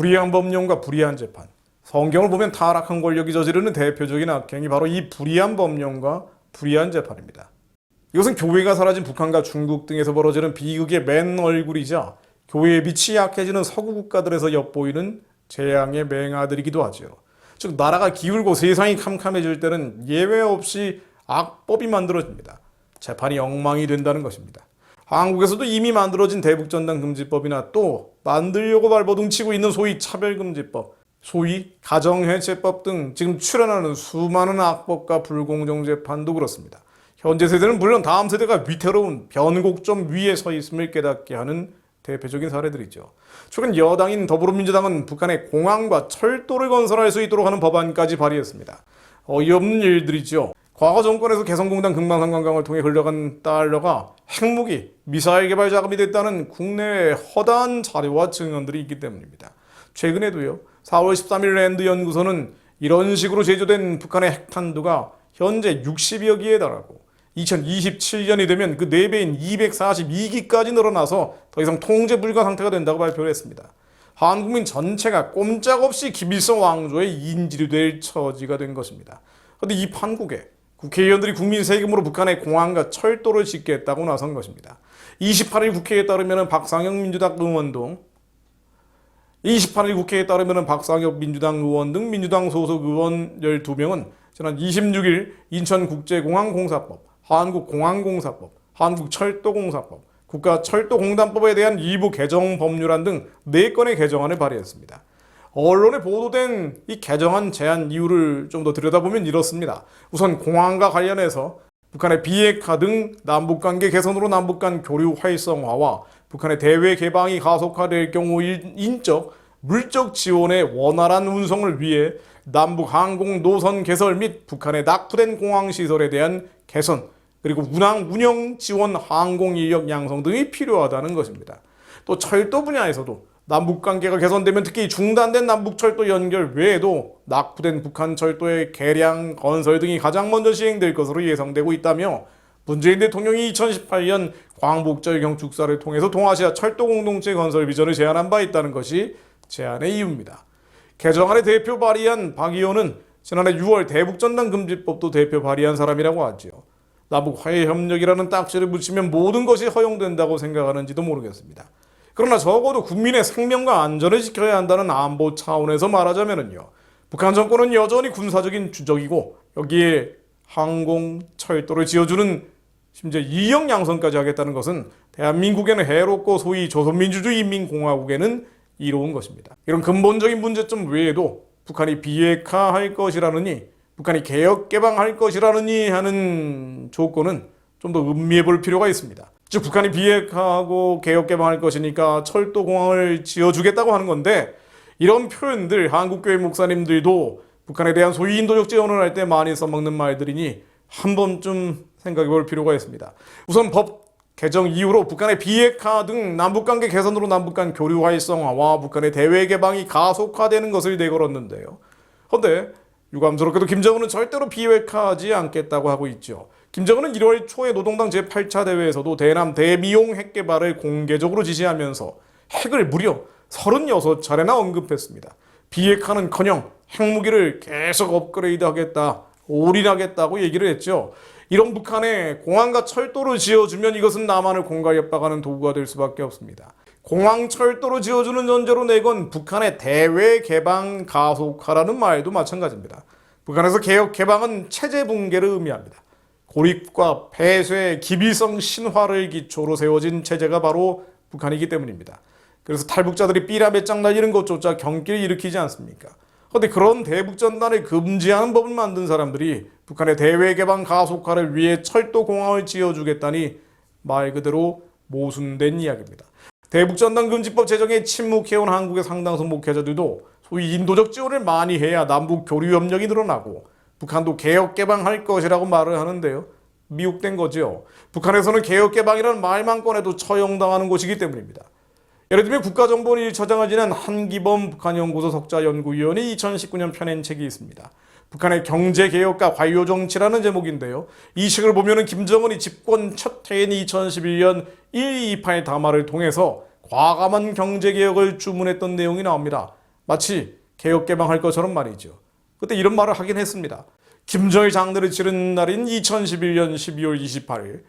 불의한 법령과 불의한 재판. 성경을 보면 타락한 권력이 저지르는 대표적인 악행이 바로 이 불의한 법령과 불의한 재판입니다. 이것은 교회가 사라진 북한과 중국 등에서 벌어지는 비극의 맨 얼굴이자 교회의 빛이 약해지는 서구 국가들에서 엿보이는 재앙의 맹아들이기도 하지요. 즉 나라가 기울고 세상이 캄캄해질 때는 예외 없이 악법이 만들어집니다. 재판이 엉망이 된다는 것입니다. 한국에서도 이미 만들어진 대북전단 금지법이나 또 만들려고 발버둥치고 있는 소위 차별금지법, 소위 가정해체법 등 지금 출현하는 수많은 악법과 불공정 재판도 그렇습니다. 현재 세대는 물론 다음 세대가 위태로운 변곡점 위에 서 있음을 깨닫게 하는 대표적인 사례들이죠. 최근 여당인 더불어민주당은 북한에 공항과 철도를 건설할 수 있도록 하는 법안까지 발의했습니다. 어이없는 일들이죠. 과거 정권에서 개성공단 금강산관광을 통해 흘러간 달러가 핵무기, 미사일 개발 자금이 됐다는 국내외 허다한 자료와 증언들이 있기 때문입니다. 최근에도요. 4월 13일 랜드 연구소는 이런 식으로 제조된 북한의 핵탄두가 현재 60여 기에 달하고 2027년이 되면 그 4배인 242기까지 늘어나서 더 이상 통제 불가 상태가 된다고 발표를 했습니다. 한국민 전체가 꼼짝없이 김일성 왕조의 인질이 될 처지가 된 것입니다. 그런데 이 판국에 국회의원들이 국민 세금으로 북한의 공항과 철도를 짓겠다고 나선 것입니다. 28일 국회에 따르면 박상혁 민주당 의원 등 민주당 소속 의원 12명은 지난 26일 인천국제공항공사법, 한국공항공사법, 한국철도공사법, 국가철도공단법에 대한 일부 개정 법률안 등 4건의 개정안을 발의했습니다. 언론에 보도된 이 개정안 제안 이유를 좀 더 들여다보면 이렇습니다. 우선 공항과 관련해서 북한의 비핵화 등 남북관계 개선으로 남북간 교류 활성화와 북한의 대외 개방이 가속화될 경우 인적, 물적 지원의 원활한 운송을 위해 남북 항공 노선 개설 및 북한의 낙후된 공항시설에 대한 개선, 그리고 운영 지원 항공 인력 양성 등이 필요하다는 것입니다. 또 철도 분야에서도 남북관계가 개선되면 특히 중단된 남북철도 연결 외에도 낙후된 북한 철도의 개량, 건설 등이 가장 먼저 시행될 것으로 예상되고 있다며 문재인 대통령이 2018년 광복절 경축사를 통해서 동아시아 철도 공동체 건설 비전을 제안한 바 있다는 것이 제안의 이유입니다. 개정안의 대표 발의한 박 의원은 지난해 6월 대북전단 금지법도 대표 발의한 사람이라고 하지요. 남북 화해협력이라는 딱지를 붙이면 모든 것이 허용된다고 생각하는지도 모르겠습니다. 그러나 적어도 국민의 생명과 안전을 지켜야 한다는 안보 차원에서 말하자면요. 북한 정권은 여전히 군사적인 주적이고 여기에 항공, 철도를 지어주는 심지어 이역 양성까지 하겠다는 것은 대한민국에는 해롭고 소위 조선민주주의인민공화국에는 이로운 것입니다. 이런 근본적인 문제점 외에도 북한이 비핵화할 것이라느니 북한이 개혁 개방할 것이라느니 하는 조건은 좀 더 음미해 볼 필요가 있습니다. 즉 북한이 비핵화하고 개혁 개방할 것이니까 철도 공항을 지어주겠다고 하는 건데 이런 표현들 한국교회 목사님들도 북한에 대한 소위 인도적 지원을 할 때 많이 써먹는 말들이니 한 번쯤 생각해 볼 필요가 있습니다. 우선 법 개정 이후로 북한의 비핵화 등 남북관계 개선으로 남북간 교류 활성화와 북한의 대외 개방이 가속화되는 것을 내걸었는데요. 그런데 유감스럽게도 김정은은 절대로 비핵화하지 않겠다고 하고 있죠. 김정은은 1월 초에 노동당 제8차 대회에서도 대남 대미용 핵 개발을 공개적으로 지시하면서 핵을 무려 36차례나 언급했습니다. 비핵화는커녕 핵무기를 계속 업그레이드하겠다, 올인하겠다고 얘기를 했죠. 이런 북한에 공항과 철도를 지어주면 이것은 남한을 공갈 협박하는 도구가 될 수밖에 없습니다. 공항, 철도를 지어주는 전제로 내건 북한의 대외 개방 가속화라는 말도 마찬가지입니다. 북한에서 개혁 개방은 체제 붕괴를 의미합니다. 고립과 폐쇄, 기비성 신화를 기초로 세워진 체제가 바로 북한이기 때문입니다. 그래서 탈북자들이 삐라배짱 날리는 것조차 경기를 일으키지 않습니까? 그런데 그런 대북전단을 금지하는 법을 만든 사람들이 북한의 대외 개방 가속화를 위해 철도 공항을 지어주겠다니 말 그대로 모순된 이야기입니다. 대북전단 금지법 제정에 침묵해온 한국의 상당수 목회자들도 소위 인도적 지원을 많이 해야 남북 교류 협력이 늘어나고 북한도 개혁 개방할 것이라고 말을 하는데요. 미혹된 거죠. 북한에서는 개혁 개방이라는 말만 꺼내도 처형당하는 곳이기 때문입니다. 예를 들면 국가정보원 1처장을 지낸 한기범 북한연구소 석자연구위원이 2019년 펴낸 책이 있습니다. 북한의 경제개혁과 관료정치라는 제목인데요. 이 책을 보면 김정은이 집권 첫 해인 2011년 1228 담화를 통해서 과감한 경제개혁을 주문했던 내용이 나옵니다. 마치 개혁개방할 것처럼 말이죠. 그때 이런 말을 하긴 했습니다. 김정일 장례를 치른 날인 2011년 12월 28일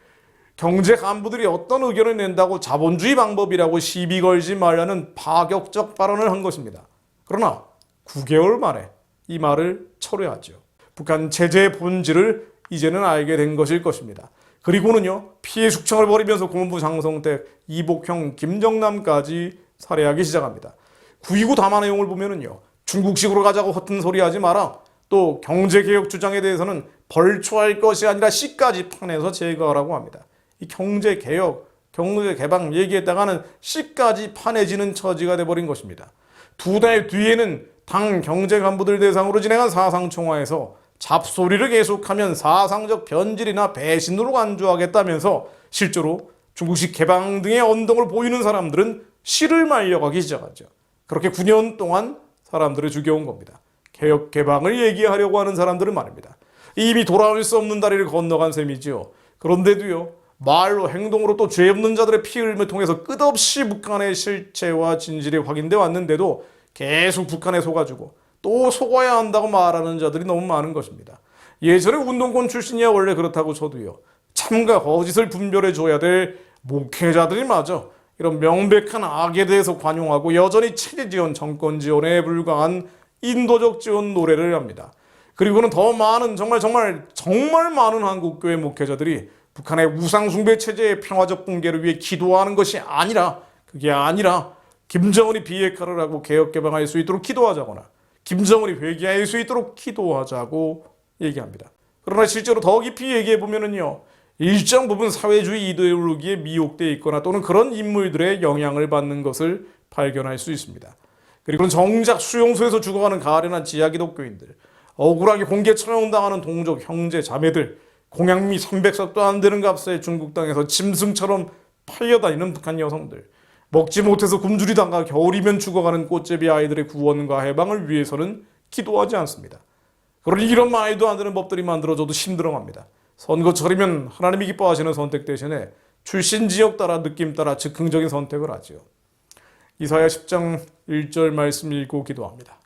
경제 간부들이 어떤 의견을 낸다고 자본주의 방법이라고 시비 걸지 말라는 파격적 발언을 한 것입니다. 그러나 9개월 만에 이 말을 철회하죠. 북한 체제의 본질을 이제는 알게 된 것일 것입니다. 그리고는요, 피해 숙청을 벌이면서 고문부 장성택, 이복형, 김정남까지 살해하기 시작합니다. 9.29 담화 내용을 보면은요, 중국식으로 가자고 허튼 소리 하지 마라. 또 경제개혁 주장에 대해서는 벌초할 것이 아니라 씨까지 파내서 제거하라고 합니다. 이 경제개혁, 경제개방 얘기했다가는 씨까지 파내지는 처지가 돼버린 것입니다. 2달 뒤에는 당 경제 간부들 대상으로 진행한 사상총화에서 잡소리를 계속하면 사상적 변질이나 배신으로 간주하겠다면서 실제로 중국식 개방 등의 언덕을 보이는 사람들은 씨를 말려가기 시작하죠. 그렇게 9년 동안 사람들을 죽여온 겁니다. 개혁 개방을 얘기하려고 하는 사람들은 말입니다. 이미 돌아올 수 없는 다리를 건너간 셈이지요. 그런데도요, 말로 행동으로 또 죄 없는 자들의 피 흘림을 통해서 끝없이 북한의 실체와 진실이 확인돼 왔는데도 계속 북한에 속아주고 또 속아야 한다고 말하는 자들이 너무 많은 것입니다. 예전에 운동권 출신이야 원래 그렇다고 쳐도요, 참과 거짓을 분별해줘야 될 목회자들이 마저 이런 명백한 악에 대해서 관용하고 여전히 체제 지원, 정권 지원에 불과한 인도적 지원 노래를 합니다. 그리고는 더 많은 정말 많은 한국교회 목회자들이 북한의 우상숭배 체제의 평화적 붕괴를 위해 기도하는 것이 아니라, 그게 아니라 김정은이 비핵화를 하고 개혁개방할 수 있도록 기도하자거나 김정은이 회개할 수 있도록 기도하자고 얘기합니다. 그러나 실제로 더 깊이 얘기해보면은요, 일정 부분 사회주의 이데올로기에 미혹되어 있거나 또는 그런 인물들의 영향을 받는 것을 발견할 수 있습니다. 그리고는 정작 수용소에서 죽어가는 가련한 지하기독교인들, 억울하게 공개 처형당하는 동족, 형제, 자매들, 공양미 300석도 안 되는 값에 중국 땅에서 짐승처럼 팔려다니는 북한 여성들, 먹지 못해서 굶주리 당가 겨울이면 죽어가는 꽃제비 아이들의 구원과 해방을 위해서는 기도하지 않습니다. 그러니 이런 말도 안 되는 법들이 만들어져도 힘들어합니다. 선거철이면 하나님이 기뻐하시는 선택 대신에 출신 지역 따라 느낌 따라 즉흥적인 선택을 하지요. 이사야 10장 1절 말씀 읽고 기도합니다.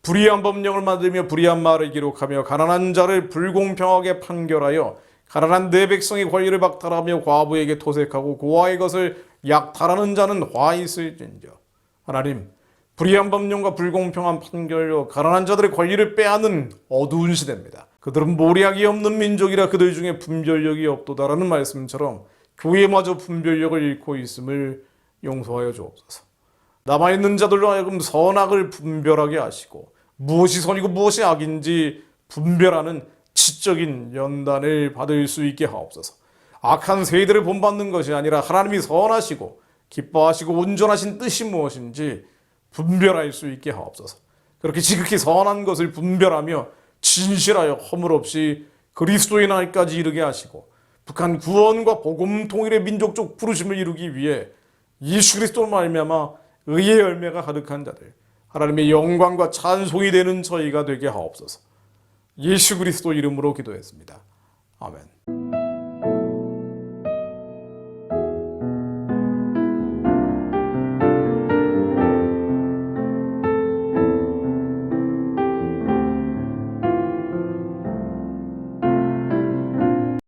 불의한 법령을 만들며 불의한 말을 기록하며 가난한 자를 불공평하게 판결하여 가난한 내 백성의 권리를 박탈하며 과부에게 토색하고 고아의 것을 약탈하는 자는 화 있을진저. 하나님, 불의한 법령과 불공평한 판결로 가난한 자들의 권리를 빼앗는 어두운 시대입니다. 그들은 모략이 없는 민족이라 그들 중에 분별력이 없도다라는 말씀처럼 교회마저 분별력을 잃고 있음을 용서하여 주옵소서. 남아있는 자들로 하여금 선악을 분별하게 하시고 무엇이 선이고 무엇이 악인지 분별하는 지적인 연단을 받을 수 있게 하옵소서. 악한 세대를 본받는 것이 아니라 하나님이 선하시고 기뻐하시고 온전하신 뜻이 무엇인지 분별할 수 있게 하옵소서. 그렇게 지극히 선한 것을 분별하며 진실하여 허물 없이 그리스도의 날까지 이르게 하시고 북한 구원과 복음 통일의 민족적 부르심을 이루기 위해 예수 그리스도로 말미암아 의의 열매가 가득한 자들, 하나님의 영광과 찬송이 되는 저희가 되게 하옵소서. 예수 그리스도 이름으로 기도했습니다. 아멘.